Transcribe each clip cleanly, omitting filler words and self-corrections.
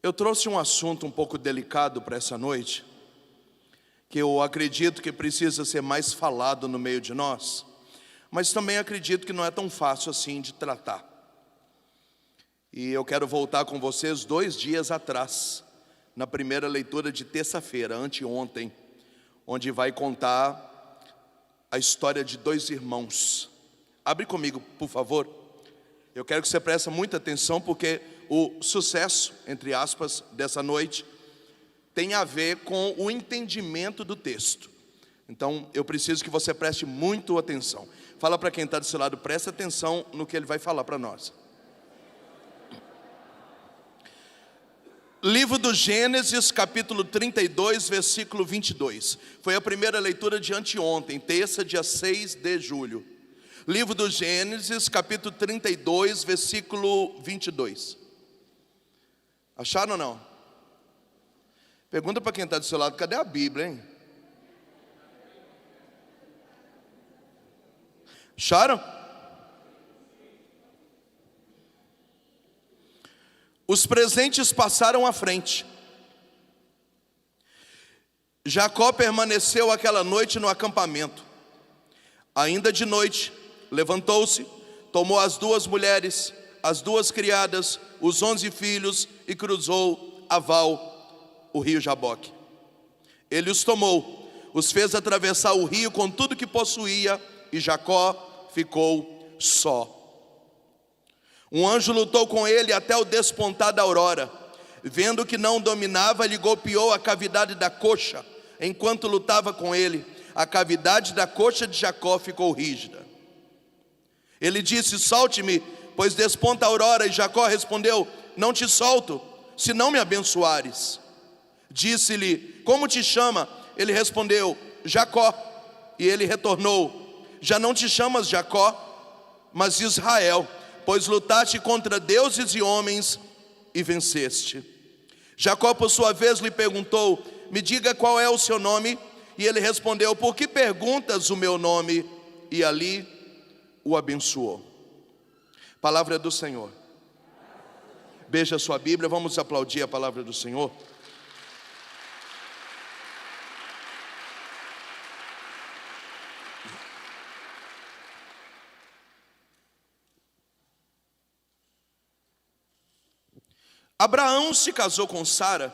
Eu trouxe um assunto um pouco delicado para essa noite, que eu acredito que precisa ser mais falado no meio de nós, mas também acredito que não é tão fácil assim de tratar. E eu quero voltar com vocês 2 dias atrás, na primeira leitura de terça-feira, anteontem, onde vai contar a história de 2 irmãos. Abre comigo, por favor. Eu quero que você preste muita atenção, porque o sucesso, entre aspas, dessa noite tem a ver com o entendimento do texto. Então, eu preciso que você preste muito atenção. Fala para quem está do seu lado, presta atenção no que ele vai falar para nós. Livro do Gênesis, capítulo 32, versículo 22. Foi a primeira leitura de anteontem, terça, dia 6 de julho. Livro do Gênesis, capítulo 32, versículo 22. Acharam ou não? Pergunta para quem está do seu lado, cadê a Bíblia, hein? Acharam? Os presentes passaram à frente. Jacó permaneceu aquela noite no acampamento. Ainda de noite, levantou-se, tomou as 2 mulheres, as 2 criadas, os 11 filhos e cruzou a Val, o rio Jaboque. Ele os tomou, os fez atravessar o rio com tudo que possuía, e Jacó ficou só. Um anjo lutou com ele até o despontar da aurora. Vendo que não dominava, lhe golpeou a cavidade da coxa. Enquanto lutava com ele, a cavidade da coxa de Jacó ficou rígida. Ele disse: solte-me, pois desponta a aurora. E Jacó respondeu: não te solto, se não me abençoares. Disse-lhe: como te chama? Ele respondeu: Jacó. E ele retornou: já não te chamas Jacó, mas Israel, pois lutaste contra deuses e homens e venceste. Jacó, por sua vez, lhe perguntou: me diga qual é o seu nome? E ele respondeu: por que perguntas o meu nome? E ali o abençoou. Palavra do Senhor. Beija a sua Bíblia, vamos aplaudir a palavra do Senhor. Abraão se casou com Sara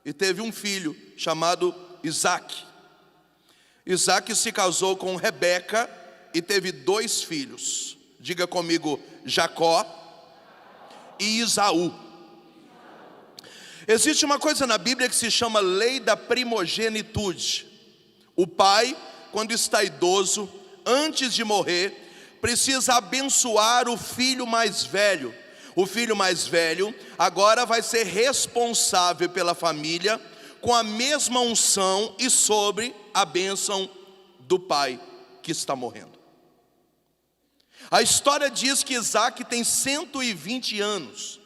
e teve um filho chamado Isaque. Isaque se casou com Rebeca e teve 2 filhos. Diga comigo: Jacó e Esaú. Existe uma coisa na Bíblia que se chama lei da primogenitude. O pai, quando está idoso, antes de morrer, precisa abençoar o filho mais velho. O filho mais velho agora vai ser responsável pela família com a mesma unção e sobre a bênção do pai que está morrendo. A história diz que Isaque tem 120 anos.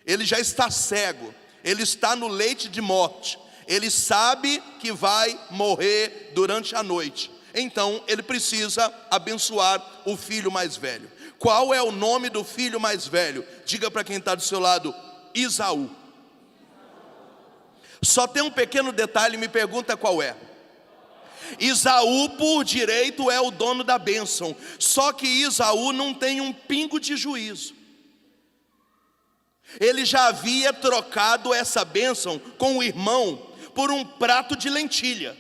Ele já está cego, ele está no leito de morte. Ele sabe que vai morrer durante a noite. Então ele precisa abençoar o filho mais velho. Qual é o nome do filho mais velho? Diga para quem está do seu lado: Esaú. Só tem um pequeno detalhe, me pergunta qual é. Esaú, por direito, é o dono da bênção. Só que Esaú não tem um pingo de juízo. Ele já havia trocado essa bênção com o irmão por um prato de lentilha,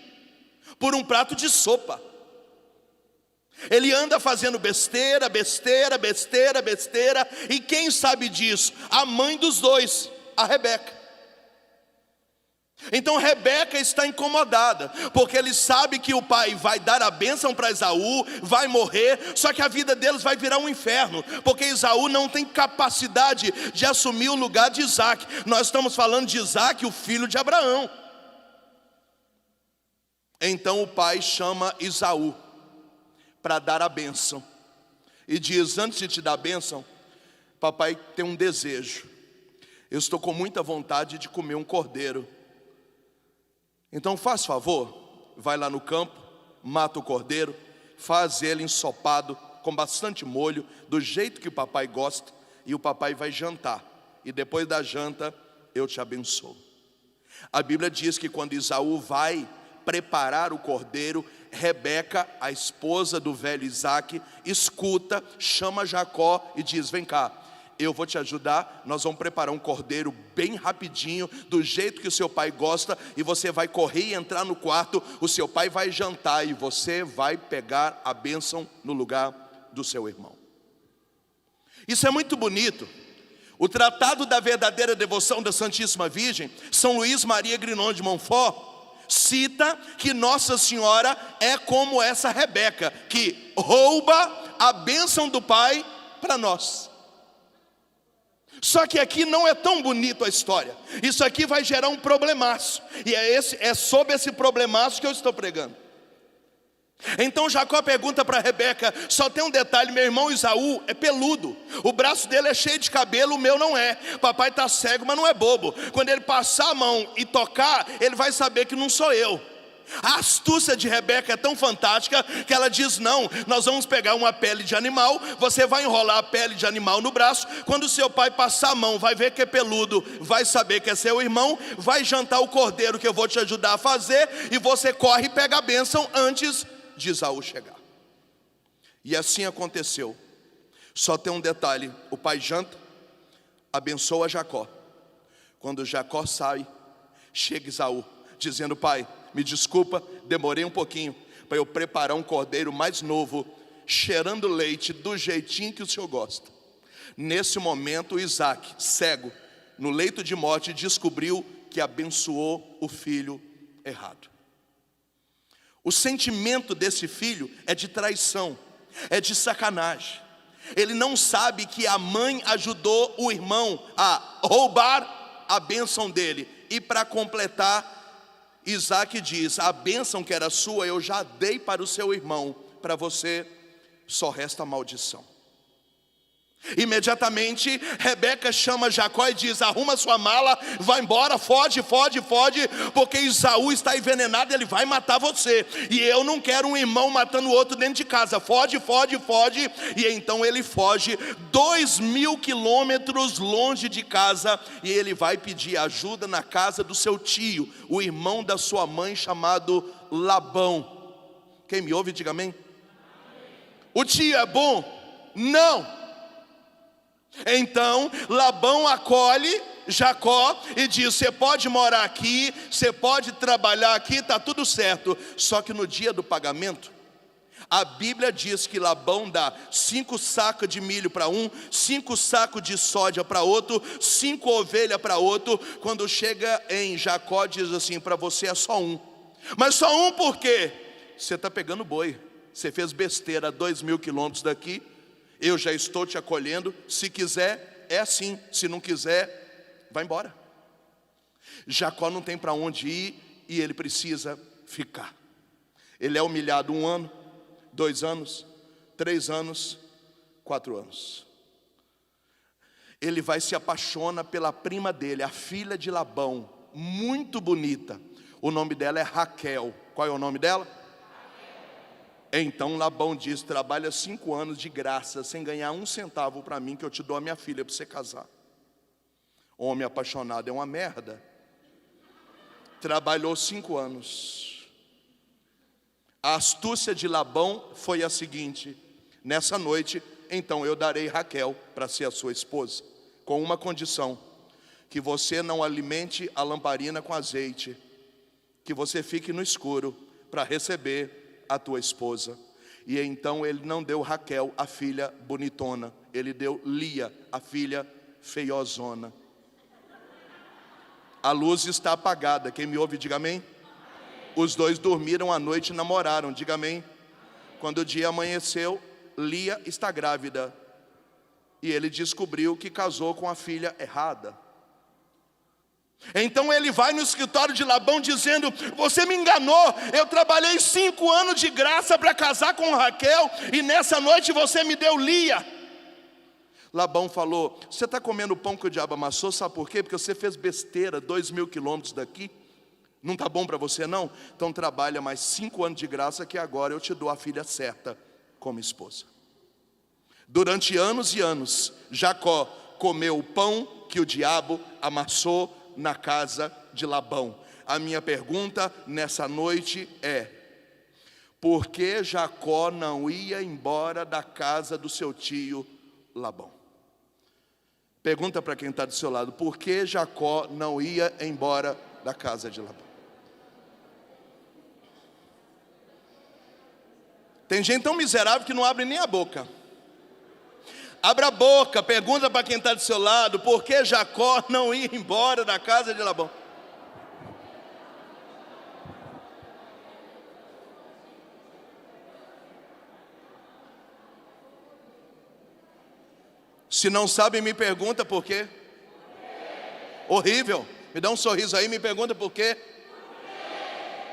por um prato de sopa. Ele anda fazendo besteira, besteira, besteira, besteira. E quem sabe disso? A mãe dos 2, a Rebeca. Então Rebeca está incomodada, porque ele sabe que o pai vai dar a bênção para Esaú, vai morrer, só que a vida deles vai virar um inferno, porque Esaú não tem capacidade de assumir o lugar de Isaque. Nós estamos falando de Isaque, o filho de Abraão. Então o pai chama Esaú para dar a bênção e diz: antes de te dar a bênção, papai tem um desejo. Eu estou com muita vontade de comer um cordeiro. Então faz favor, vai lá no campo, mata o cordeiro, faz ele ensopado com bastante molho, do jeito que o papai gosta, e o papai vai jantar. E depois da janta, eu te abençoo. A Bíblia diz que quando Esaú vai preparar o cordeiro, Rebeca, a esposa do velho Isaque, escuta, chama Jacó e diz: vem cá, eu vou te ajudar, nós vamos preparar um cordeiro bem rapidinho, do jeito que o seu pai gosta, e você vai correr e entrar no quarto, o seu pai vai jantar e você vai pegar a bênção no lugar do seu irmão. Isso é muito bonito. O Tratado da Verdadeira Devoção da Santíssima Virgem, São Luís Maria Grignon de Montfort, cita que Nossa Senhora é como essa Rebeca, que rouba a bênção do pai para nós. Só que aqui não é tão bonito a história. Isso aqui vai gerar um problemaço, e é sobre esse problemaço que eu estou pregando. Então Jacó pergunta para Rebeca: só tem um detalhe, meu irmão Esaú é peludo, o braço dele é cheio de cabelo, o meu não é. Papai está cego, mas não é bobo. Quando ele passar a mão e tocar, ele vai saber que não sou eu. A astúcia de Rebeca é tão fantástica que ela diz: não, nós vamos pegar uma pele de animal, você vai enrolar a pele de animal no braço, quando seu pai passar a mão, vai ver que é peludo, vai saber que é seu irmão, vai jantar o cordeiro que eu vou te ajudar a fazer, e você corre e pega a bênção antes de Esaú chegar. E assim aconteceu. Só tem um detalhe: o pai janta, abençoa Jacó. Quando Jacó sai, chega Esaú dizendo: pai, me desculpa, demorei um pouquinho para eu preparar um cordeiro mais novo, cheirando leite do jeitinho que o senhor gosta. Nesse momento, Isaque, cego, no leito de morte, descobriu que abençoou o filho errado. O sentimento desse filho é de traição, é de sacanagem. Ele não sabe que a mãe ajudou o irmão a roubar a bênção dele. E para completar, Isaque diz: a bênção que era sua eu já dei para o seu irmão, para você só resta a maldição. Imediatamente Rebeca chama Jacó e diz: arruma sua mala, vai embora, foge, porque Esaú está envenenado, ele vai matar você, e eu não quero um irmão matando o outro dentro de casa. Foge. E então ele foge 2.000 quilômetros longe de casa, e ele vai pedir ajuda na casa do seu tio, o irmão da sua mãe, chamado Labão. Quem me ouve, diga amém. O tio é bom? Não. Então Labão acolhe Jacó e diz: você pode morar aqui, você pode trabalhar aqui, está tudo certo. Só que no dia do pagamento, a Bíblia diz que Labão dá 5 sacos de milho para um, 5 sacos de soja para outro, 5 ovelhas para outro. Quando chega em Jacó, diz assim: para você é só um. Mas só um por quê? Você está pegando boi, você fez besteira a 2.000 quilômetros daqui. Eu já estou te acolhendo, se quiser é assim, se não quiser, vai embora. Jacó não tem para onde ir e ele precisa ficar. Ele é humilhado 1 ano, 2 anos, 3 anos, 4 anos. Ele vai se apaixona pela prima dele, a filha de Labão, muito bonita. O nome dela é Raquel. Qual é o nome dela? Então Labão diz: trabalha 5 anos de graça, sem ganhar 1 centavo para mim, que eu te dou a minha filha para você casar. Homem apaixonado é uma merda. Trabalhou 5 anos. A astúcia de Labão foi a seguinte: nessa noite, então eu darei Raquel para ser a sua esposa, com uma condição: que você não alimente a lamparina com azeite, que você fique no escuro para receber a tua esposa. E então ele não deu Raquel, a filha bonitona, ele deu Lia, a filha feiozona. A luz está apagada, quem me ouve diga amém. Os dois dormiram a noite e namoraram, diga amém. Quando o dia amanheceu, Lia está grávida, e ele descobriu que casou com a filha errada. Então ele vai no escritório de Labão dizendo: você me enganou, eu trabalhei 5 anos de graça para casar com Raquel, e nessa noite você me deu Lia. Labão falou: você está comendo o pão que o diabo amassou, sabe por quê? Porque você fez besteira 2.000 quilômetros daqui. Não está bom para você não? Então trabalha mais 5 anos de graça, que agora eu te dou a filha certa como esposa. Durante anos e anos, Jacó comeu o pão que o diabo amassou na casa de Labão. A minha pergunta nessa noite é: por que Jacó não ia embora da casa do seu tio Labão? Pergunta para quem está do seu lado: por que Jacó não ia embora da casa de Labão? Tem gente tão miserável que não abre nem a boca. Abra a boca, pergunta para quem está do seu lado: por que Jacó não ia embora da casa de Labão? Se não sabe, me pergunta por quê. Horrível. Me dá um sorriso aí, me pergunta por quê.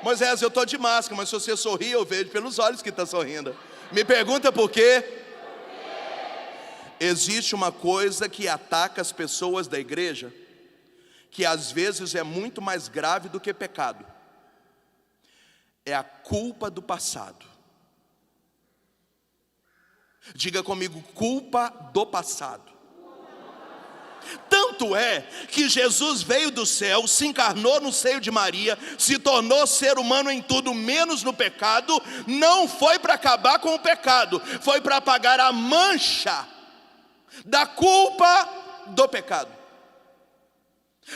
Moisés, eu estou de máscara, mas se você sorrir, eu vejo pelos olhos que está sorrindo. Me pergunta por quê. Existe uma coisa que ataca as pessoas da igreja, que às vezes é muito mais grave do que pecado. É a culpa do passado. Diga comigo: culpa do passado. Tanto é que Jesus veio do céu, se encarnou no seio de Maria, se tornou ser humano em tudo menos no pecado. Não foi para acabar com o pecado, foi para apagar a mancha da culpa do pecado.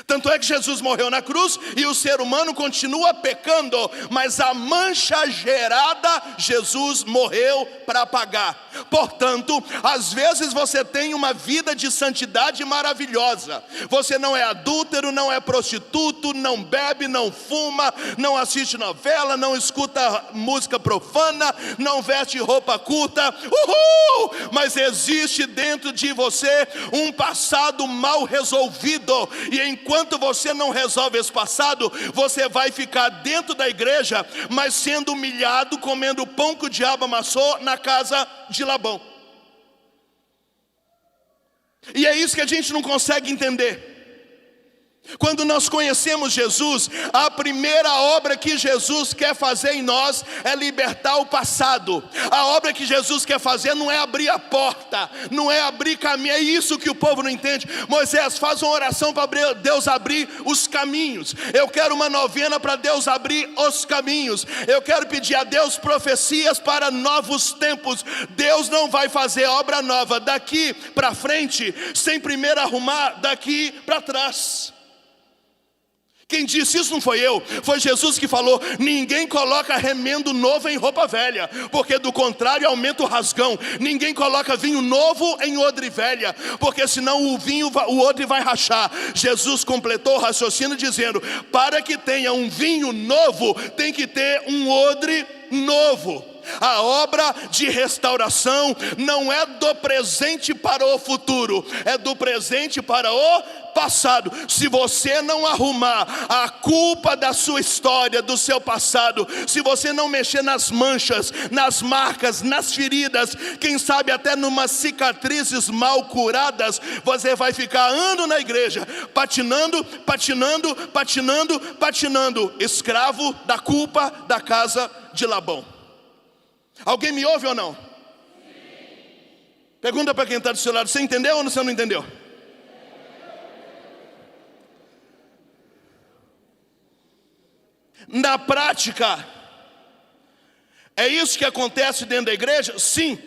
Tanto é que Jesus morreu na cruz e o ser humano continua pecando, mas a mancha gerada, Jesus morreu para apagar. Portanto, às vezes você tem uma vida de santidade maravilhosa. Você não é adúltero, não é prostituto, não bebe, não fuma, não assiste novela, não escuta música profana, não veste roupa culta. Uhul! Mas existe dentro de você um passado mal resolvido, e enquanto você não resolve esse passado, você vai ficar dentro da igreja, mas sendo humilhado, comendo o pão que o diabo amassou na casa de Labão. E é isso que a gente não consegue entender. Quando nós conhecemos Jesus, a primeira obra que Jesus quer fazer em nós é libertar o passado. A obra que Jesus quer fazer não é abrir a porta, não é abrir caminho. É isso que o povo não entende. Moisés, faz uma oração para Deus abrir os caminhos. Eu quero uma novena para Deus abrir os caminhos. Eu quero pedir a Deus profecias para novos tempos. Deus não vai fazer obra nova daqui para frente sem primeiro arrumar daqui para trás. Quem disse isso não foi eu, foi Jesus que falou: ninguém coloca remendo novo em roupa velha, porque do contrário aumenta o rasgão. Ninguém coloca vinho novo em odre velha, porque senão o odre vai rachar. Jesus completou o raciocínio dizendo: para que tenha um vinho novo, tem que ter um odre novo. A obra de restauração não é do presente para o futuro, é do presente para o passado. Se você não arrumar a culpa da sua história, do seu passado, se você não mexer nas manchas, nas marcas, nas feridas, quem sabe até numas cicatrizes mal curadas, você vai ficar andando na igreja, patinando, patinando, patinando, patinando, escravo da culpa da casa de Labão. Alguém me ouve ou não? Sim. Pergunta para quem está do seu lado: você entendeu ou você não entendeu? Na prática, é isso que acontece dentro da igreja? Sim.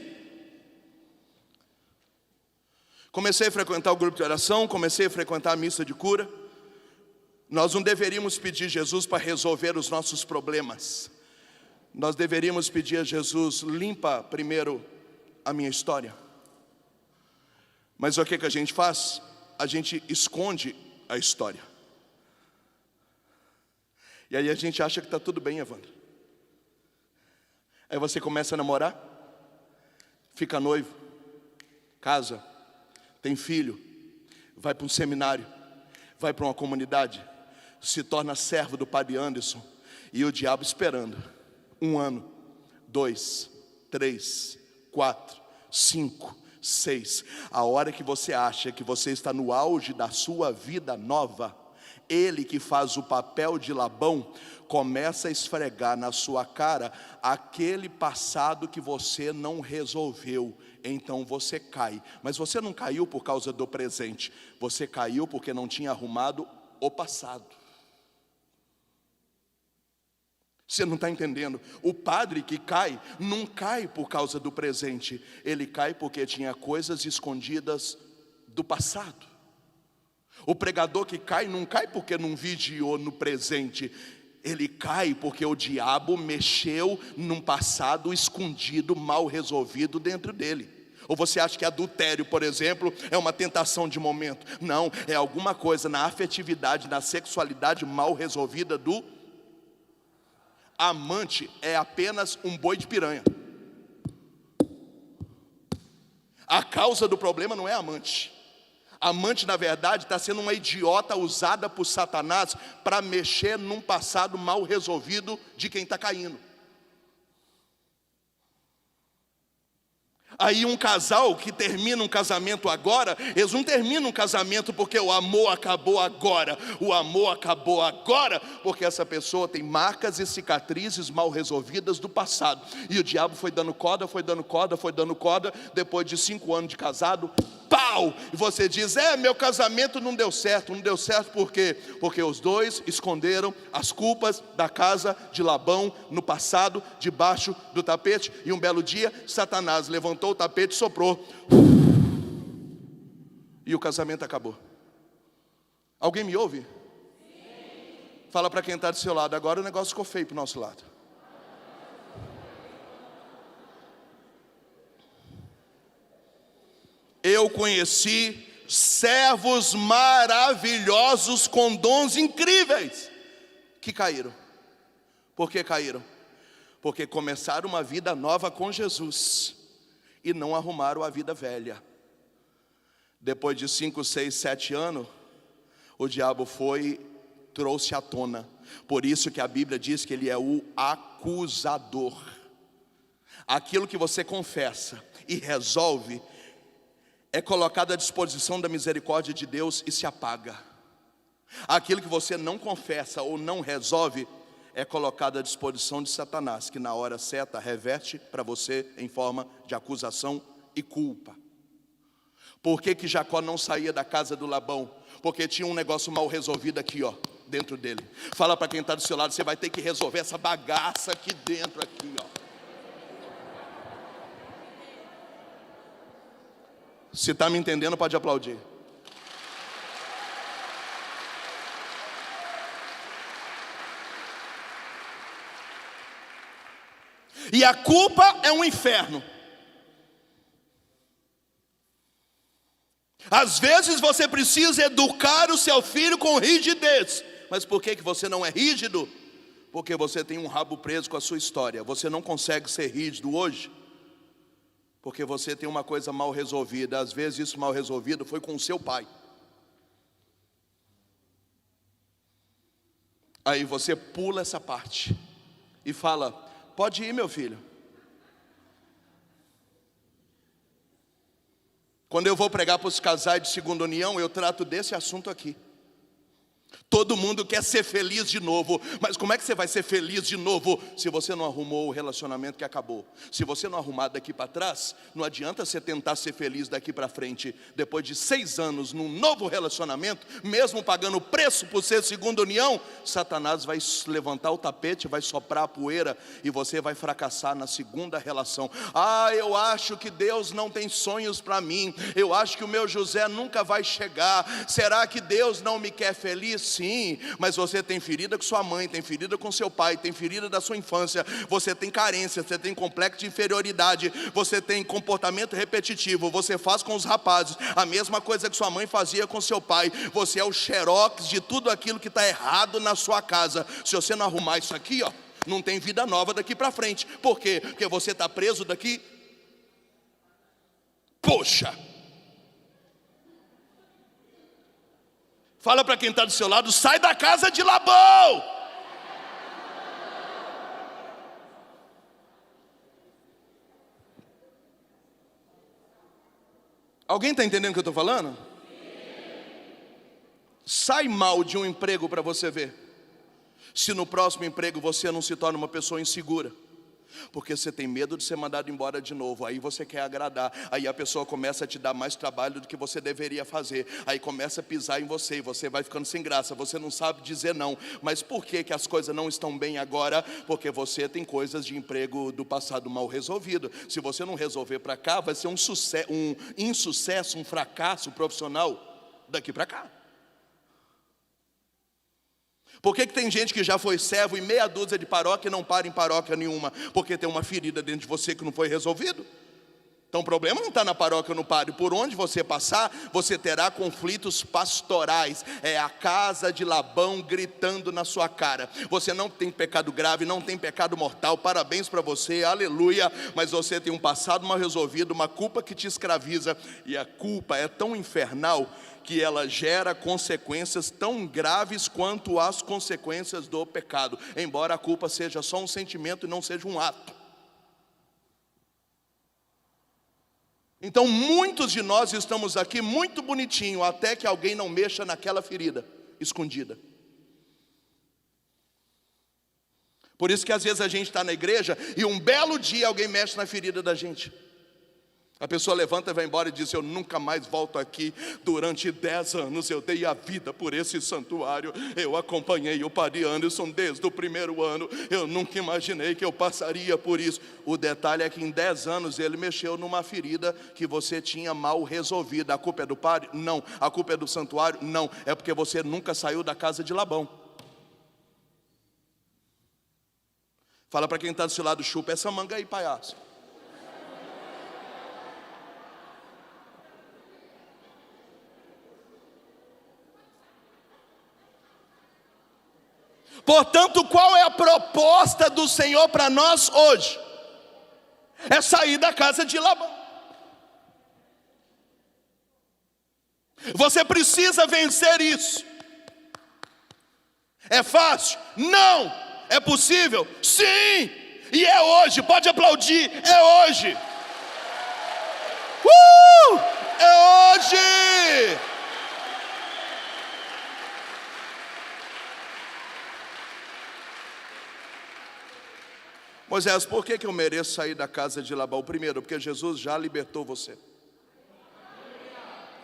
Comecei a frequentar o grupo de oração, comecei a frequentar a missa de cura. Nós não deveríamos pedir Jesus para resolver os nossos problemas. Nós deveríamos pedir a Jesus: limpa primeiro a minha história. Mas o que a gente faz? A gente esconde a história. E aí a gente acha que está tudo bem, Evandro. Aí você começa a namorar, fica noivo, casa, tem filho, vai para um seminário, vai para uma comunidade, se torna servo do Padre Anderson, e o diabo esperando. 1 ano, 2, 3, 4, 5, 6. A hora que você acha que você está no auge da sua vida nova, ele que faz o papel de Labão começa a esfregar na sua cara aquele passado que você não resolveu. Então você cai. Mas você não caiu por causa do presente, você caiu porque não tinha arrumado o passado. Você não está entendendo? O padre que cai, não cai por causa do presente. Ele cai porque tinha coisas escondidas do passado. O pregador que cai, não cai porque não vigiou no presente. Ele cai porque o diabo mexeu num passado escondido, mal resolvido dentro dele. Ou você acha que adultério, por exemplo, é uma tentação de momento? Não, é alguma coisa na afetividade, na sexualidade mal resolvida do amante. É apenas um boi de piranha. A causa do problema não é amante. Amante, na verdade, está sendo uma idiota usada por Satanás para mexer num passado mal resolvido de quem está caindo. Aí um casal que termina um casamento agora, eles não terminam um casamento porque o amor acabou agora. O amor acabou agora porque essa pessoa tem marcas e cicatrizes mal resolvidas do passado. E o diabo foi dando corda, foi dando corda, foi dando corda. Depois de 5 anos de casado, pau! E você diz, meu casamento não deu certo. Não deu certo por quê? Porque os dois esconderam as culpas da casa de Labão no passado, debaixo do tapete. E um belo dia, Satanás levantou o tapete, soprou, e o casamento acabou. Alguém me ouve? Fala para quem está do seu lado, agora o negócio ficou feio para o nosso lado. Eu conheci servos maravilhosos com dons incríveis que caíram. Por que caíram? Porque começaram uma vida nova com Jesus e não arrumaram a vida velha. Depois de 5, 6, 7 anos, o diabo trouxe à tona. Por isso que a Bíblia diz que ele é o acusador. Aquilo que você confessa e resolve é colocado à disposição da misericórdia de Deus e se apaga. Aquilo que você não confessa ou não resolve é colocado à disposição de Satanás, que na hora certa reverte para você em forma de acusação e culpa. Por que Jacó não saía da casa do Labão? Porque tinha um negócio mal resolvido aqui, dentro dele. Fala para quem está do seu lado, você vai ter que resolver essa bagaça aqui dentro, aqui, Se está me entendendo, pode aplaudir. E a culpa é um inferno. Às vezes você precisa educar o seu filho com rigidez. Mas por que você não é rígido? Porque você tem um rabo preso com a sua história. Você não consegue ser rígido hoje porque você tem uma coisa mal resolvida. Às vezes isso mal resolvido foi com o seu pai. Aí você pula essa parte e fala, pode ir, meu filho. Quando eu vou pregar para os casais de segunda união, eu trato desse assunto aqui. Todo mundo quer ser feliz de novo, mas como é que você vai ser feliz de novo se você não arrumou o relacionamento que acabou? Se você não arrumar daqui para trás, não adianta você tentar ser feliz daqui para frente. Depois de 6 anos num novo relacionamento, mesmo pagando preço por ser segunda união, Satanás vai levantar o tapete, vai soprar a poeira e você vai fracassar na segunda relação. Eu acho que Deus não tem sonhos para mim. Eu acho que o meu José nunca vai chegar. Será que Deus não me quer feliz? Sim, mas você tem ferida com sua mãe, tem ferida com seu pai, tem ferida da sua infância, você tem carência, você tem complexo de inferioridade, você tem comportamento repetitivo, você faz com os rapazes a mesma coisa que sua mãe fazia com seu pai. Você é o xerox de tudo aquilo que está errado na sua casa. Se você não arrumar isso aqui, não tem vida nova daqui para frente. Por quê? Porque você está preso daqui. Poxa! Fala para quem está do seu lado, sai da casa de Labão. Alguém está entendendo o que eu estou falando? Sai mal de um emprego para você ver se no próximo emprego você não se torna uma pessoa insegura. Porque você tem medo de ser mandado embora de novo. Aí você quer agradar. Aí a pessoa começa a te dar mais trabalho do que você deveria fazer. Aí começa a pisar em você e você vai ficando sem graça. Você não sabe dizer não. Mas por que que as coisas não estão bem agora? Porque você tem coisas de emprego do passado mal resolvido. Se você não resolver para cá, vai ser um insucesso, um fracasso profissional daqui para cá. Por que tem gente que já foi servo em meia dúzia de paróquia e não para em paróquia nenhuma? Porque tem uma ferida dentro de você que não foi resolvido. Então o problema não está na paróquia ou no padre. Por onde você passar, você terá conflitos pastorais. É a casa de Labão gritando na sua cara. Você não tem pecado grave, não tem pecado mortal. Parabéns para você, aleluia. Mas você tem um passado mal resolvido, uma culpa que te escraviza. E a culpa é tão infernal que ela gera consequências tão graves quanto as consequências do pecado. Embora a culpa seja só um sentimento e não seja um ato. Então muitos de nós estamos aqui muito bonitinho, até que alguém não mexa naquela ferida escondida. Por isso que às vezes a gente está na igreja e um belo dia alguém mexe na ferida da gente. A pessoa levanta e vai embora e diz: eu nunca mais volto aqui. Durante 10 anos eu dei a vida por esse santuário. Eu acompanhei o Padre Anderson desde o primeiro ano. Eu nunca imaginei que eu passaria por isso. O detalhe é que em 10 anos ele mexeu numa ferida que você tinha mal resolvida. A culpa é do padre? Não. A culpa é do santuário? Não. É porque você nunca saiu da casa de Labão. Fala para quem está do seu lado: chupa essa manga aí, palhaço. Portanto, qual é a proposta do Senhor para nós hoje? É sair da casa de Labão. Você precisa vencer isso. É fácil? Não. É possível? Sim. E é hoje. Pode aplaudir. É hoje. É hoje. Moisés, por que eu mereço sair da casa de Labão? Primeiro, porque Jesus já libertou você.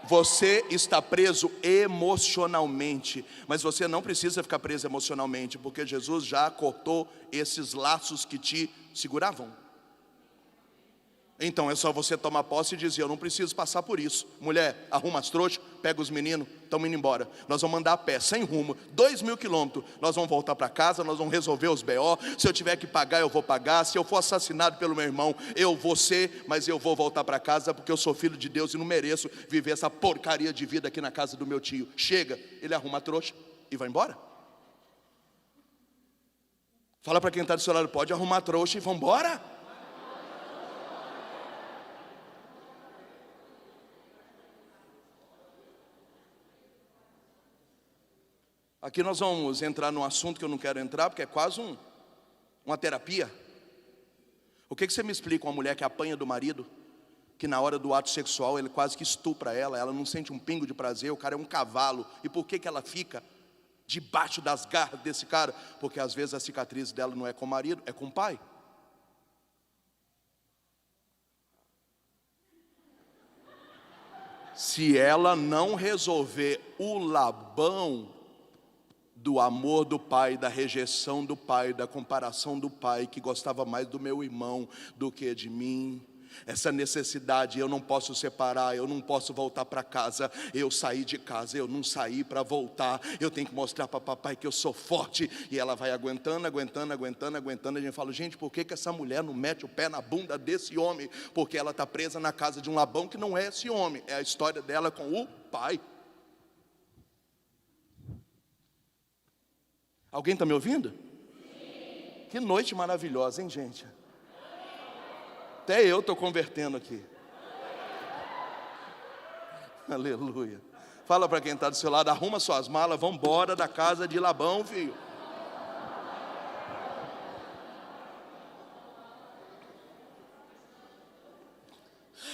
Você está preso emocionalmente, mas você não precisa ficar preso emocionalmente, porque Jesus já cortou esses laços que te seguravam. Então é só você tomar posse e dizer: eu não preciso passar por isso. Mulher, arruma as trouxas, pega os meninos, estamos indo embora. Nós vamos andar a pé, sem rumo, 2.000 quilômetros. Nós vamos voltar para casa, nós vamos resolver os BO. Se eu tiver que pagar, eu vou pagar. Se eu for assassinado pelo meu irmão, eu vou ser, mas eu vou voltar para casa, porque eu sou filho de Deus e não mereço viver essa porcaria de vida aqui na casa do meu tio. Chega, ele arruma a trouxa e vai embora. Fala para quem está do seu lado: pode arrumar a trouxa e vamos embora. Aqui nós vamos entrar num assunto que eu não quero entrar, porque é quase uma terapia. O que você me explica uma mulher que apanha do marido, que na hora do ato sexual ele quase que estupra ela não sente um pingo de prazer, o cara é um cavalo. E por que ela fica debaixo das garras desse cara? Porque às vezes a cicatriz dela não é com o marido, é com o pai. Se ela não resolver o Labão do amor do pai, da rejeição do pai, da comparação do pai, que gostava mais do meu irmão do que de mim, essa necessidade, eu não posso separar, eu não posso voltar para casa, eu saí de casa, eu não saí para voltar, eu tenho que mostrar para papai que eu sou forte. E ela vai aguentando, a gente fala: gente, por que essa mulher não mete o pé na bunda desse homem? Porque ela está presa na casa de um Labão que não é esse homem, é a história dela com o pai. Alguém está me ouvindo? Sim. Que noite maravilhosa, hein, gente? Até eu estou convertendo aqui. Aleluia. Fala para quem está do seu lado: arruma suas malas, vamos embora da casa de Labão, filho.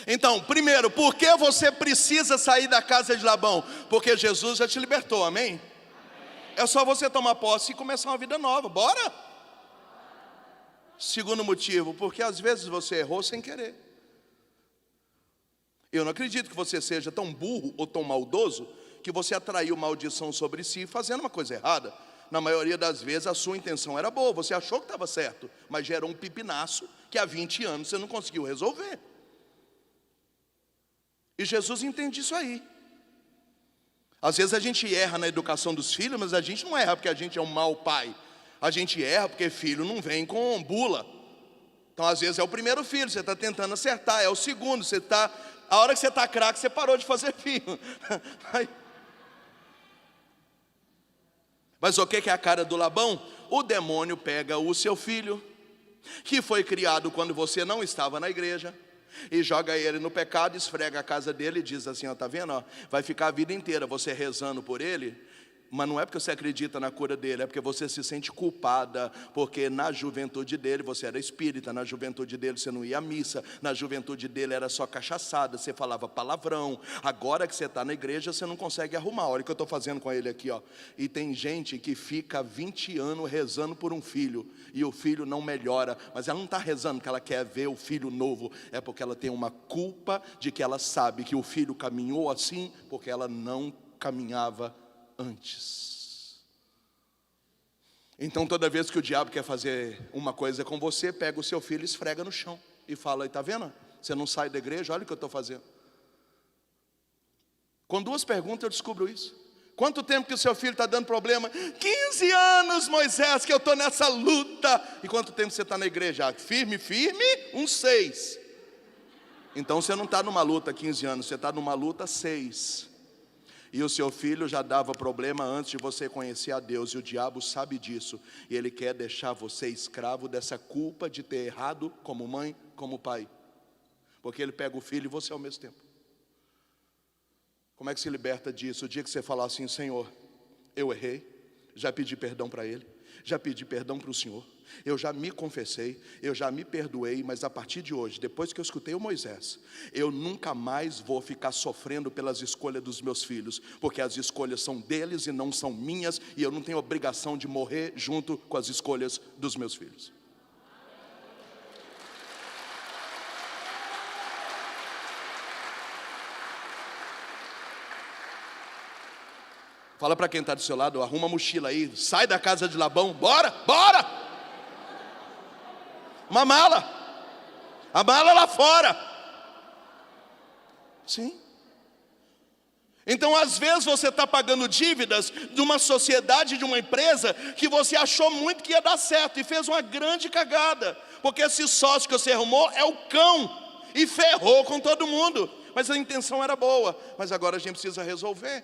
Então, primeiro, por que você precisa sair da casa de Labão? Porque Jesus já te libertou, amém? É só você tomar posse e começar uma vida nova, bora? Segundo motivo, porque às vezes você errou sem querer. Eu não acredito que você seja tão burro ou tão maldoso que você atraiu maldição sobre si fazendo uma coisa errada. Na maioria das vezes a sua intenção era boa, você achou que estava certo, mas gerou um pipinaço que há 20 anos você não conseguiu resolver. E Jesus entende isso aí. Às vezes a gente erra na educação dos filhos, mas a gente não erra porque a gente é um mau pai. A gente erra porque filho não vem com bula. Então às vezes é o primeiro filho, você está tentando acertar, é o segundo, a hora que você está craque, você parou de fazer filho. Mas o que é a cara do Labão? O demônio pega o seu filho, que foi criado quando você não estava na igreja, e joga ele no pecado, esfrega a casa dele e diz assim, ó, tá vendo? Ó, vai ficar a vida inteira você rezando por ele, mas não é porque você acredita na cura dele, é porque você se sente culpada, porque na juventude dele você era espírita, na juventude dele você não ia à missa, na juventude dele era só cachaçada, você falava palavrão, agora que você está na igreja você não consegue arrumar. Olha o que eu estou fazendo com ele aqui, ó. E tem gente que fica 20 anos rezando por um filho, e o filho não melhora, mas ela não está rezando porque ela quer ver o filho novo, é porque ela tem uma culpa de que ela sabe que o filho caminhou assim, porque ela não caminhava antes. Então toda vez que o diabo quer fazer uma coisa com você, pega o seu filho e esfrega no chão e fala, está vendo? Você não sai da igreja, olha o que eu estou fazendo. Com 2 perguntas eu descubro isso. Quanto tempo que o seu filho está dando problema? 15 anos, Moisés, que eu estou nessa luta. E quanto tempo você está na igreja? Firme, uns 6. Então você não está numa luta 15 anos, você está numa luta 6. E o seu filho já dava problema antes de você conhecer a Deus, e o diabo sabe disso, e ele quer deixar você escravo dessa culpa de ter errado como mãe, como pai, porque ele pega o filho e você ao mesmo tempo. Como é que se liberta disso? O dia que você falar assim, Senhor, eu errei, já pedi perdão para ele, já pedi perdão para o Senhor, eu já me confessei, eu já me perdoei, mas a partir de hoje, depois que eu escutei o Moisés, eu nunca mais vou ficar sofrendo pelas escolhas dos meus filhos, porque as escolhas são deles e não são minhas, e eu não tenho obrigação de morrer junto com as escolhas dos meus filhos. Fala para quem está do seu lado, arruma a mochila aí, sai da casa de Labão, bora! Uma mala, a mala lá fora. Sim. Então às vezes você está pagando dívidas de uma sociedade, de uma empresa, que você achou muito que ia dar certo, e fez uma grande cagada, porque esse sócio que você arrumou é o cão, e ferrou com todo mundo, mas a intenção era boa, mas agora a gente precisa resolver.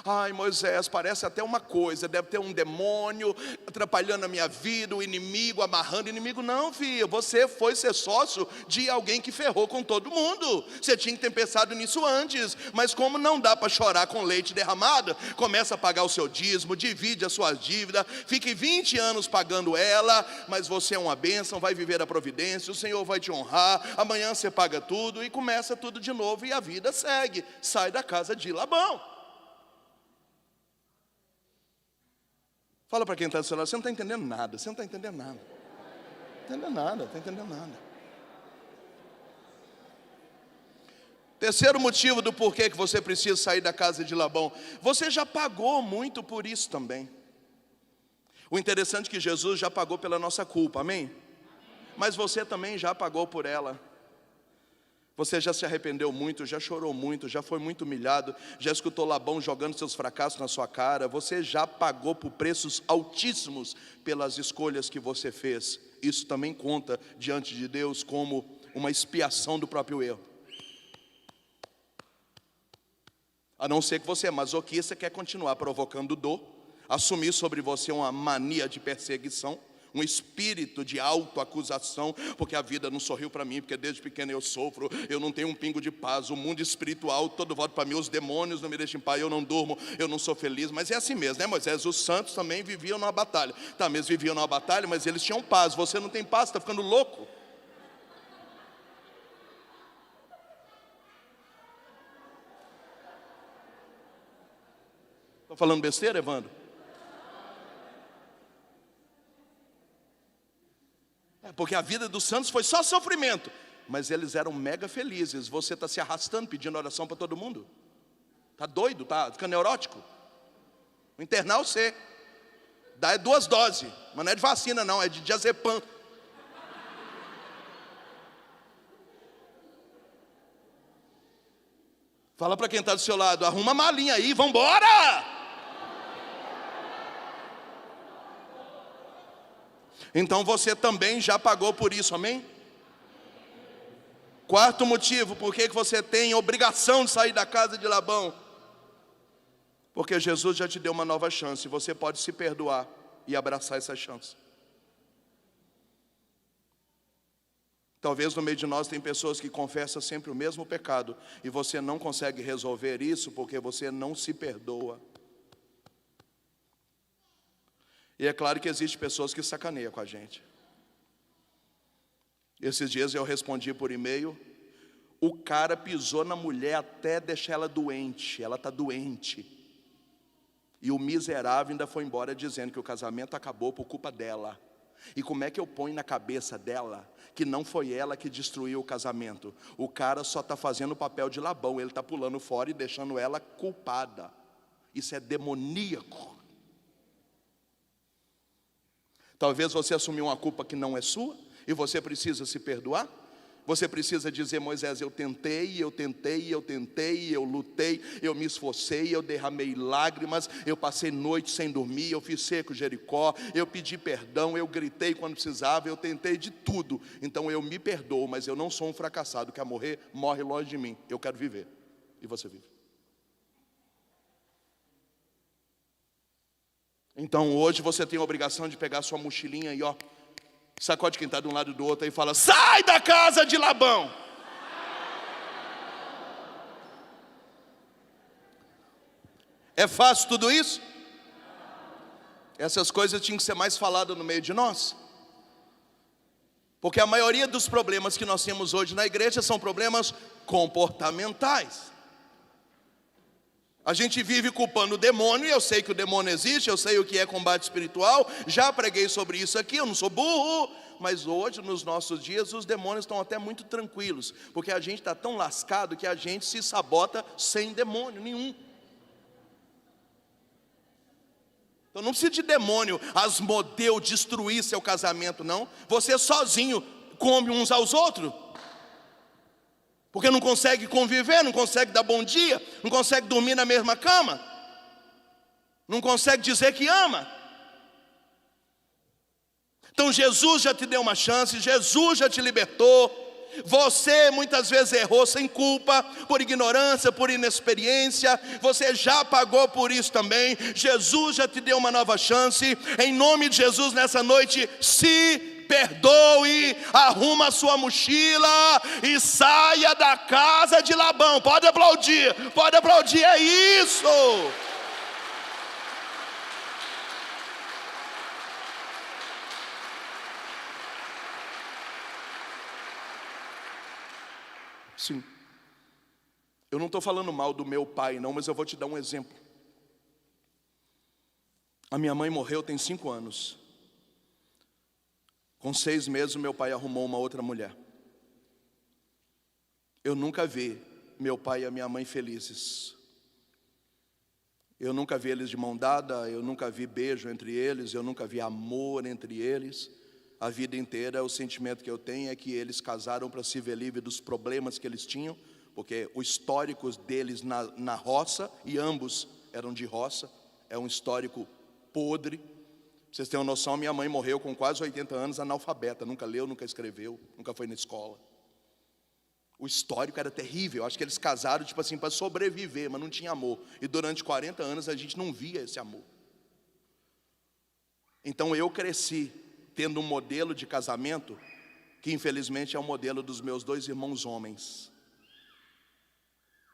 Ai, Moisés, parece até uma coisa, deve ter um demônio atrapalhando a minha vida, o inimigo amarrando o inimigo. Não, filho, você foi ser sócio de alguém que ferrou com todo mundo. Você tinha que ter pensado nisso antes, mas como não dá para chorar com leite derramado, começa a pagar o seu dízimo, divide as suas dívidas, fique 20 anos pagando ela, mas você é uma bênção, vai viver a providência, o Senhor vai te honrar, amanhã você paga tudo e começa tudo de novo e a vida segue. Sai da casa de Labão. Fala para quem está do seu lado, você não está entendendo nada, você não está entendendo nada. Não está entendendo nada. Terceiro motivo do porquê que você precisa sair da casa de Labão. Você já pagou muito por isso também. O interessante é que Jesus já pagou pela nossa culpa, amém? Mas você também já pagou por ela. Você já se arrependeu muito, já chorou muito, já foi muito humilhado, já escutou Labão jogando seus fracassos na sua cara. Você já pagou por preços altíssimos pelas escolhas que você fez. Isso também conta diante de Deus como uma expiação do próprio erro. A não ser que você é masoquista, quer continuar provocando dor, assumir sobre você uma mania de perseguição, um espírito de autoacusação, porque a vida não sorriu para mim, porque desde pequeno eu sofro, eu não tenho um pingo de paz, o mundo espiritual todo volta para mim, os demônios não me deixam em paz, eu não durmo, eu não sou feliz. Mas é assim mesmo, né, Moisés? Os santos também viviam numa batalha. Tá, mesmo viviam numa batalha, mas eles tinham paz. Você não tem paz, está ficando louco. Estou falando besteira, Evandro? porque a vida dos santos foi só sofrimento, mas eles eram mega felizes. Você está se arrastando pedindo oração para todo mundo? Está doido? Está ficando neurótico? Vou internar você. Dá 2 doses, mas não é de vacina não, é de diazepam. Fala para quem está do seu lado, arruma a malinha aí, vamos embora! Então você também já pagou por isso, amém? 4º motivo, por que você tem obrigação de sair da casa de Labão? Porque Jesus já te deu uma nova chance, você pode se perdoar e abraçar essa chance. Talvez no meio de nós tem pessoas que confessam sempre o mesmo pecado e você não consegue resolver isso porque você não se perdoa. E é claro que existem pessoas que sacaneiam com a gente. Esses dias eu respondi por e-mail, o cara pisou na mulher até deixar ela doente, ela está doente. E o miserável ainda foi embora dizendo que o casamento acabou por culpa dela. E como é que eu ponho na cabeça dela que não foi ela que destruiu o casamento? O cara só está fazendo o papel de Labão, ele está pulando fora e deixando ela culpada. Isso é demoníaco. Talvez você assumiu uma culpa que não é sua e você precisa se perdoar. Você precisa dizer, Moisés, eu tentei, eu lutei, eu me esforcei, eu derramei lágrimas, eu passei noite sem dormir, eu fiz cerco Jericó, eu pedi perdão, eu gritei quando precisava, eu tentei de tudo. Então eu me perdoo, mas eu não sou um fracassado, quer morrer, morre longe de mim, eu quero viver. E você vive. Então hoje você tem a obrigação de pegar sua mochilinha e sacode quem está de um lado e do outro e fala, sai da casa de Labão. É fácil tudo isso? Essas coisas tinham que ser mais faladas no meio de nós. Porque a maioria dos problemas que nós temos hoje na igreja são problemas comportamentais. A gente vive culpando o demônio, e eu sei que o demônio existe, eu sei o que é combate espiritual, já preguei sobre isso aqui, eu não sou burro, mas hoje, nos nossos dias, os demônios estão até muito tranquilos, porque a gente está tão lascado que a gente se sabota sem demônio nenhum. Então não precisa de demônio, Asmodeu, destruir seu casamento, não. Você sozinho come uns aos outros. Porque não consegue conviver, não consegue dar bom dia, não consegue dormir na mesma cama, não consegue dizer que ama. Então Jesus já te deu uma chance, Jesus já te libertou. Você muitas vezes errou sem culpa, por ignorância, por inexperiência. Você já pagou por isso também. Jesus já te deu uma nova chance. Em nome de Jesus, nessa noite, se perdoe, arruma a sua mochila e saia da casa de Labão. Pode aplaudir, é isso. Sim, eu não estou falando mal do meu pai não, mas eu vou te dar um exemplo. A minha mãe morreu tem 5 anos. Com 6 meses o meu pai arrumou uma outra mulher. Eu nunca vi meu pai e a minha mãe felizes. Eu nunca vi eles de mão dada, eu nunca vi beijo entre eles, eu nunca vi amor entre eles. A vida inteira o sentimento que eu tenho é que eles casaram para se ver livre dos problemas que eles tinham, porque o histórico deles na roça, e ambos eram de roça, é um histórico podre. Pra vocês terem uma noção, minha mãe morreu com quase 80 anos analfabeta, nunca leu, nunca escreveu, nunca foi na escola. O histórico era terrível, acho que eles casaram tipo assim para sobreviver, mas não tinha amor. E durante 40 anos a gente não via esse amor. Então eu cresci tendo um modelo de casamento que infelizmente é o modelo dos meus 2 irmãos homens,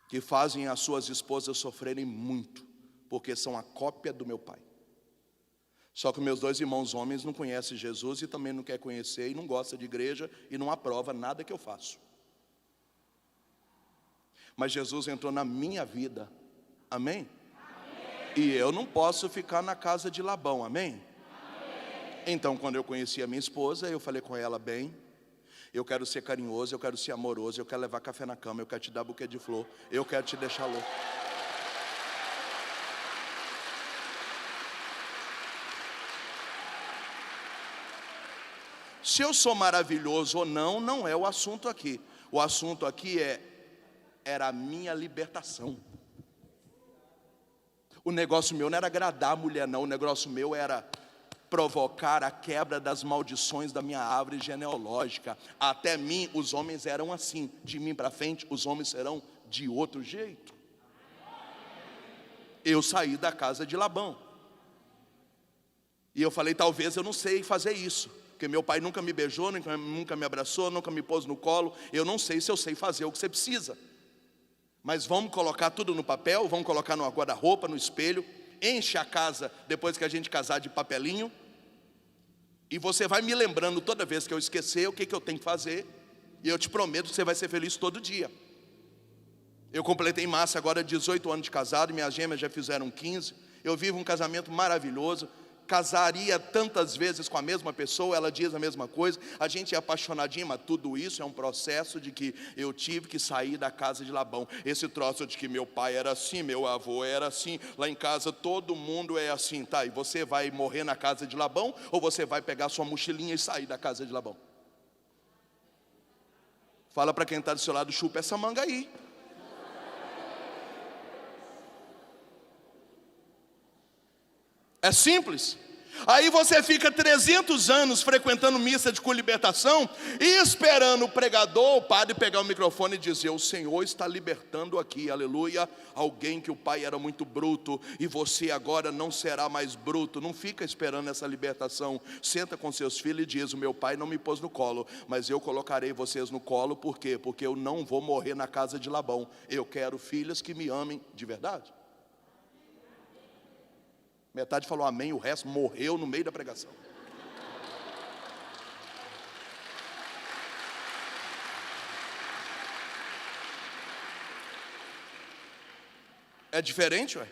que fazem as suas esposas sofrerem muito, porque são a cópia do meu pai. Só que meus 2 irmãos homens não conhecem Jesus e também não quer conhecer e não gosta de igreja e não aprova nada que eu faço. Mas Jesus entrou na minha vida, amém? Amém. E eu não posso ficar na casa de Labão, amém? Amém. Então, quando eu conheci a minha esposa, eu falei com ela: bem, eu quero ser carinhoso, eu quero ser amoroso, eu quero levar café na cama, eu quero te dar buquê de flor, eu quero te deixar louco. Se eu sou maravilhoso ou não, não é o assunto aqui. O assunto aqui era a minha libertação. O negócio meu não era agradar a mulher, não. O negócio meu era provocar a quebra das maldições da minha árvore genealógica. Até mim, os homens eram assim. De mim para frente, os homens serão de outro jeito. Eu saí da casa de Labão. E eu falei: talvez eu não sei fazer isso, porque meu pai nunca me beijou, nunca me abraçou, nunca me pôs no colo. Eu não sei se eu sei fazer o que você precisa. Mas vamos colocar tudo no papel, vamos colocar no guarda-roupa, no espelho. Enche a casa, depois que a gente casar, de papelinho. E você vai me lembrando toda vez que eu esquecer o que eu tenho que fazer. E eu te prometo que você vai ser feliz todo dia. Eu completei em março agora 18 anos de casado, minhas gêmeas já fizeram 15. Eu vivo um casamento maravilhoso. Casaria tantas vezes com a mesma pessoa, ela diz a mesma coisa. A gente é apaixonadinho, mas tudo isso é um processo de que eu tive que sair da casa de Labão. Esse troço de que meu pai era assim, meu avô era assim, lá em casa todo mundo é assim. Tá, e você vai morrer na casa de Labão, ou você vai pegar sua mochilinha e sair da casa de Labão? Fala para quem está do seu lado: chupa essa manga aí. É simples. Aí você fica 300 anos frequentando missa de libertação e esperando o pregador, o padre, pegar o microfone e dizer: o Senhor está libertando aqui, aleluia, alguém que o pai era muito bruto e você agora não será mais bruto. Não fica esperando essa libertação. Senta com seus filhos e diz: o meu pai não me pôs no colo, mas eu colocarei vocês no colo. Por quê? Porque eu não vou morrer na casa de Labão. Eu quero filhas que me amem de verdade. Metade falou amém, o resto morreu no meio da pregação. É diferente, ué?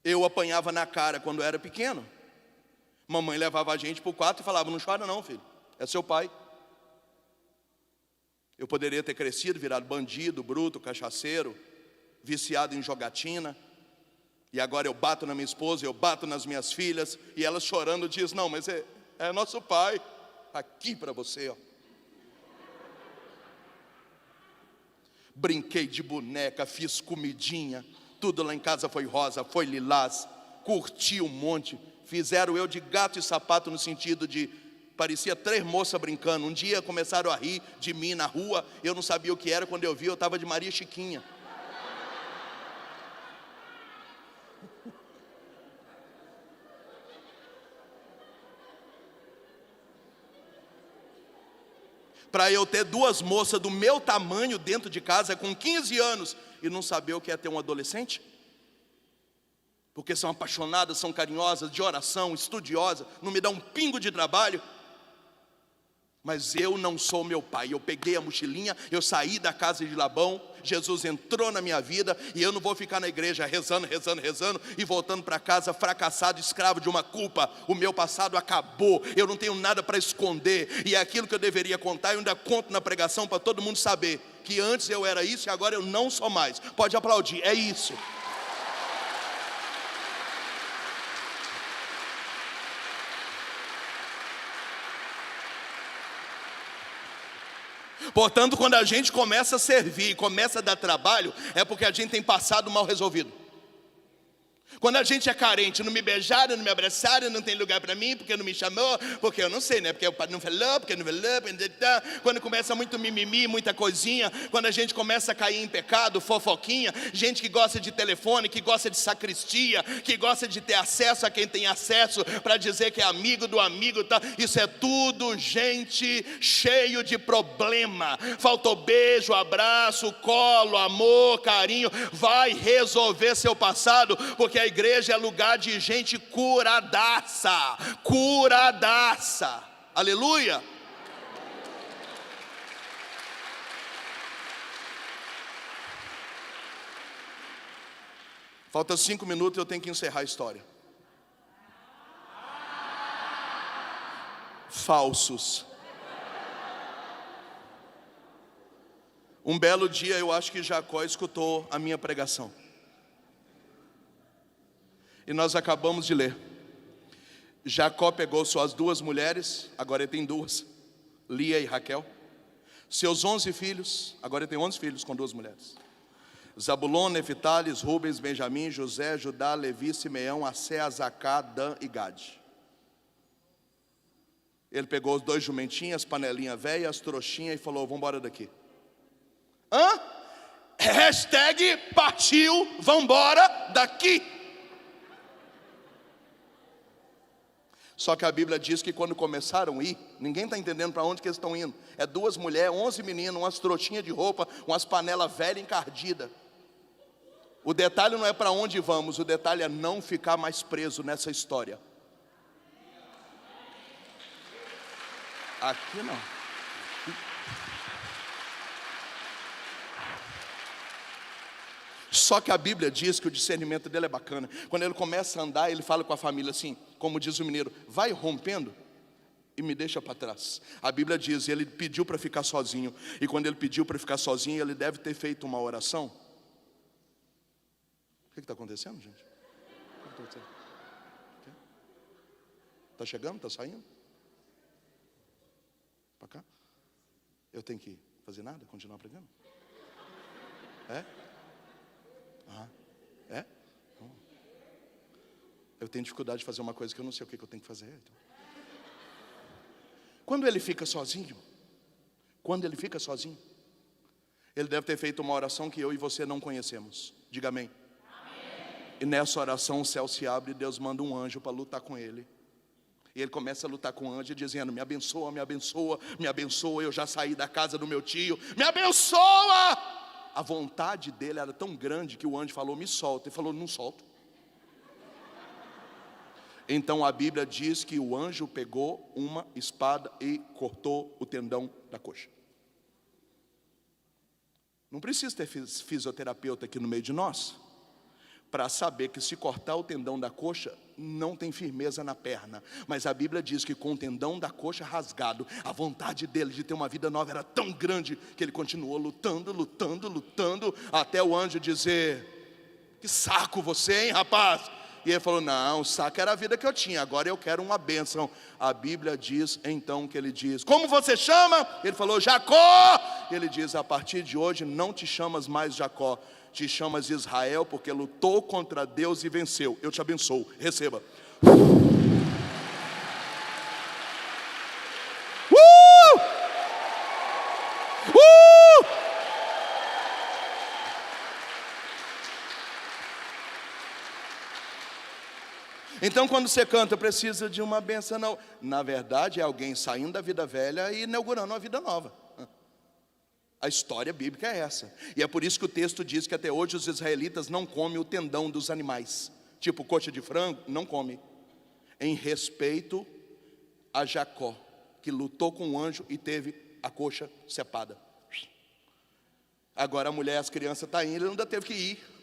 Eu apanhava na cara quando era pequeno. Mamãe levava a gente para o quarto e falava: não chora não, filho, é seu pai. Eu poderia ter crescido, virado bandido, bruto, cachaceiro, viciado em jogatina. E agora eu bato na minha esposa, eu bato nas minhas filhas, e elas chorando diz: não, mas é nosso pai. Aqui para você, ó. Brinquei de boneca, fiz comidinha, tudo lá em casa foi rosa, foi lilás, curti um monte. Fizeram eu de gato e sapato, no sentido de, parecia 3 moças brincando. Um dia começaram a rir de mim na rua, eu não sabia o que era. Quando eu vi, eu estava de Maria Chiquinha. Para eu ter 2 moças do meu tamanho dentro de casa com 15 anos e não saber o que é ter um adolescente? Porque são apaixonadas, são carinhosas, de oração, estudiosas, não me dá um pingo de trabalho. Mas eu não sou meu pai. Eu peguei a mochilinha, eu saí da casa de Labão, Jesus entrou na minha vida, e eu não vou ficar na igreja rezando e voltando para casa fracassado, escravo de uma culpa. O meu passado acabou, eu não tenho nada para esconder, e aquilo que eu deveria contar, eu ainda conto na pregação para todo mundo saber que antes eu era isso e agora eu não sou mais. Pode aplaudir, é isso. Portanto, quando a gente começa a servir, começa a dar trabalho, é porque a gente tem passado mal resolvido. Quando a gente é carente, não me beijaram, não me abraçaram, não tem lugar para mim, porque não me chamou, porque eu não sei, né? Porque o pai não falou, porque não falou. Quando começa muito mimimi, muita coisinha, quando a gente começa a cair em pecado, fofoquinha, gente que gosta de telefone, que gosta de sacristia, que gosta de ter acesso a quem tem acesso, para dizer que é amigo do amigo, tá? Isso é tudo gente cheio de problema. Faltou beijo, abraço, colo, amor, carinho. Vai resolver seu passado, porque a igreja é lugar de gente curadaça, curadaça, aleluia. Falta 5 minutos e eu tenho que encerrar a história. falsos. Um belo dia eu acho que Jacó escutou a minha pregação. E nós acabamos de ler. Jacó pegou suas 2 mulheres, agora ele tem 2, Lia e Raquel. Seus 11 filhos, agora ele tem 11 filhos com 2 mulheres. Zabulon, Neftali, Rubens, Benjamim, José, Judá, Levi, Simeão, Assé, Zacá, Dan e Gade. Ele pegou os 2 jumentinhas, panelinha velha, as trouxinhas e falou: vamos embora daqui. Hashtag partiu, vambora daqui. Só que a Bíblia diz que quando começaram a ir, ninguém está entendendo para onde que eles estão indo. É 2 mulheres, 11 meninos, umas trouxinhas de roupa, umas panelas velhas encardidas. O detalhe não é para onde vamos, o detalhe é não ficar mais preso nessa história. Aqui não. Só que a Bíblia diz que o discernimento dele é bacana. Quando ele começa a andar, ele fala com a família assim, como diz o mineiro: vai rompendo e me deixa para trás. A Bíblia diz, ele pediu para ficar sozinho. E quando ele pediu para ficar sozinho, ele deve ter feito uma oração. O que está acontecendo, gente? O que está acontecendo? Está chegando? Está saindo? Para cá? Eu tenho que fazer nada? Continuar pregando? É? É? Eu tenho dificuldade de fazer uma coisa que eu não sei o que eu tenho que fazer. Então. Quando ele fica sozinho, ele deve ter feito uma oração que eu e você não conhecemos. Diga amém. E nessa oração o céu se abre e Deus manda um anjo para lutar com ele. E ele começa a lutar com o anjo dizendo: me abençoa, me abençoa, me abençoa. Eu já saí da casa do meu tio, me abençoa. A vontade dele era tão grande que o anjo falou: me solta. Ele falou: não solto. Então a Bíblia diz que o anjo pegou uma espada e cortou o tendão da coxa. Não precisa ter fisioterapeuta aqui no meio de nós para saber que se cortar o tendão da coxa, não tem firmeza na perna. Mas a Bíblia diz que com o tendão da coxa rasgado, a vontade dele de ter uma vida nova era tão grande que ele continuou lutando, até o anjo dizer: que saco você, hein, rapaz? E ele falou: não, o saco era a vida que eu tinha, agora eu quero uma bênção. A Bíblia diz então que ele diz: como você chama? Ele falou: Jacó. Ele diz: a partir de hoje não te chamas mais Jacó, te chamas Israel, porque lutou contra Deus e venceu. Eu te abençoo, receba. Então quando você canta, precisa de uma benção, não. Na verdade é alguém saindo da vida velha e inaugurando uma vida nova. A história bíblica é essa. E é por isso que o texto diz que até hoje os israelitas não comem o tendão dos animais. Tipo coxa de frango, não come. Em respeito a Jacó, que lutou com o anjo e teve a coxa cepada. Agora a mulher, as crianças estão indo, ele ainda teve que ir.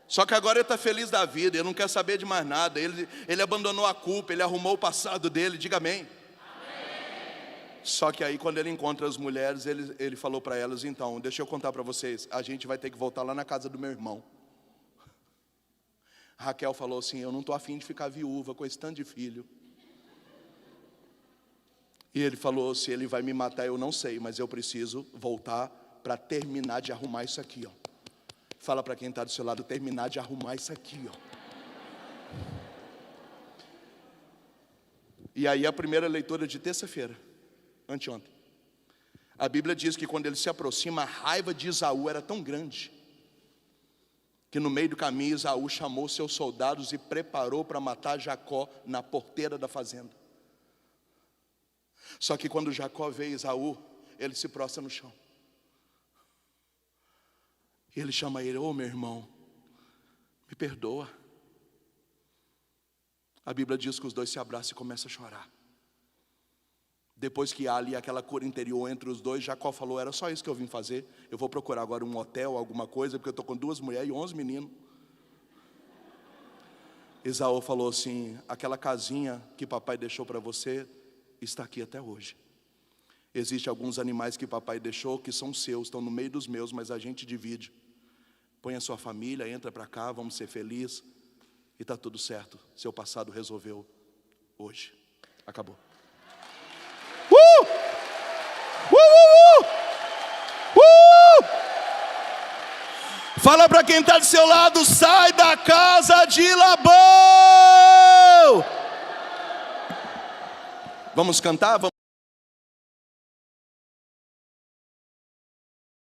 Só que agora ele está feliz da vida, ele não quer saber de mais nada, ele abandonou a culpa, ele arrumou o passado dele, diga amém. Amém. Só que aí quando ele encontra as mulheres, ele falou para elas: então, deixa eu contar para vocês, a gente vai ter que voltar lá na casa do meu irmão. Raquel falou assim: eu não estou afim de ficar viúva com esse tanto de filho. E ele falou: se ele vai me matar eu não sei, mas eu preciso voltar para terminar de arrumar isso aqui, ó. Fala para quem está do seu lado: terminar de arrumar isso aqui, ó. E aí a primeira leitura de terça-feira, anteontem, a Bíblia diz que quando ele se aproxima, a raiva de Esaú era tão grande que no meio do caminho Esaú chamou seus soldados e preparou para matar Jacó na porteira da fazenda. Só que quando Jacó vê Esaú, ele se prostra no chão. E ele chama ele: ô meu irmão, me perdoa. A Bíblia diz que os dois se abraçam e começam a chorar. Depois que há ali aquela cura interior entre os dois, Jacó falou: era só isso que eu vim fazer. Eu vou procurar agora um hotel, alguma coisa, porque eu estou com 2 mulheres e 11 meninos. Esaú falou assim: aquela casinha que papai deixou para você está aqui até hoje. Existem alguns animais que papai deixou que são seus, estão no meio dos meus, mas a gente divide. Põe a sua família, entra para cá, vamos ser felizes. E está tudo certo, seu passado resolveu hoje. Acabou. Fala para quem está do seu lado: sai da casa de Labão. Vamos cantar? Vamos